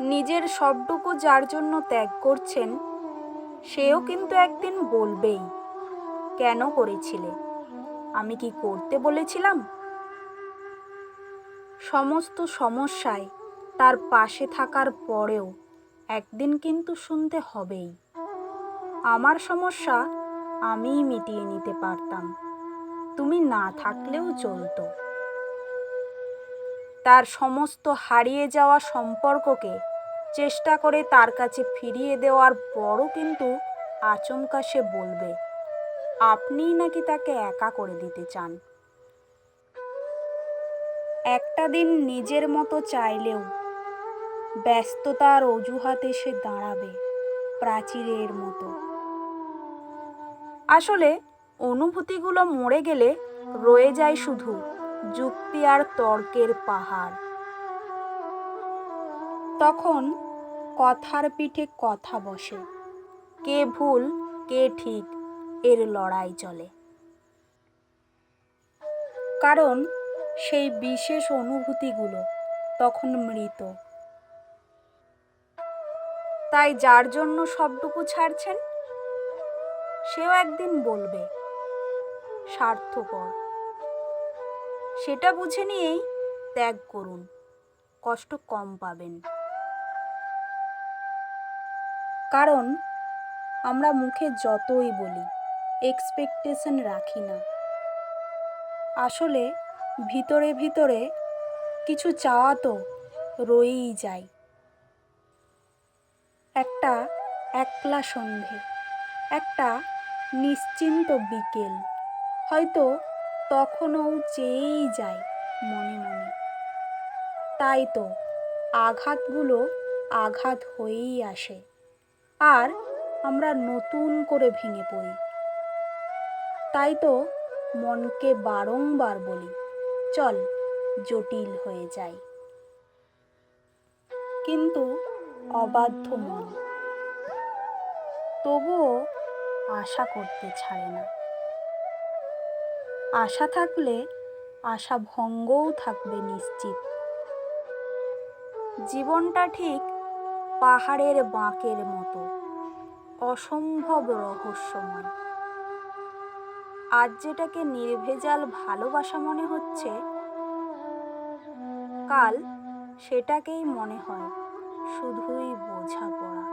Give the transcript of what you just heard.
নিজের সবটুকু যার জন্য ত্যাগ করছেন, সেও কিন্তু একদিন বলবেই, কেন করেছিলে? আমি কি করতে বলেছিলাম? সমস্ত সমস্যায় তার পাশে থাকার পরেও একদিন কিন্তু শুনতে হবেই, আমার সমস্যা আমিই মিটিয়ে নিতে পারতাম, তুমি না থাকলেও চলতো। তার সমস্ত হারিয়ে যাওয়া সম্পর্ককে চেষ্টা করে তার কাছে ফিরিয়ে দেওয়ার পরও কিন্তু আচমকা সে বলবে, আপনিই নাকি তাকে একা করে দিতে চান। একটা দিন নিজের মতো চাইলেও ব্যস্ততার অজুহাতে সে দাঁড়াবে প্রাচীরের মতো। আসলে অনুভূতিগুলো মরে গেলে রয়ে যায় শুধু যুক্তি আর তর্কের পাহাড়। তখন কথার পিঠে কথা বসে, কে ভুল কে ঠিক এর লড়াই চলে। কারণ সেই বিশেষ অনুভূতিগুলো তখন মৃত। তাই যার জন্য সবটুকু ছাড়ছেন, সেও একদিন বলবে স্বার্থপর। সেটা বুঝে নিয়েই ত্যাগ করুন, কষ্ট কম পাবেন। কারণ আমরা মুখে যতই বলি এক্সপেকটেশন রাখি না, আসলে ভিতরে ভিতরে কিছু চাওয়া তো রয়েই যায়। একটা একলা সন্ধে, একটা নিশ্চিন্ত বিকেল, হয়তো তখনও চেয়েই যায় মনে মনে। তাই তো আঘাতগুলো আঘাত হয়েই আসে, আর আমরা নতুন করে ভেঙে পড়ি। তাই তো মনকে বারংবার বলি, চল জটিল হয়ে যায়। কিন্তু অবাধ্য মন তবুও আশা করতে ছাড়ে না। আশা থাকলে আশা ভঙ্গও থাকবে নিশ্চিত। জীবনটা ঠিক পাহাড়ের বাঁকের মতো, অসম্ভব রহস্যময়। আজ যেটাকে নির্ভেজাল ভালোবাসা মনে হচ্ছে, কাল সেটাকেই মনে হয় শুধুই বোঝাপড়া।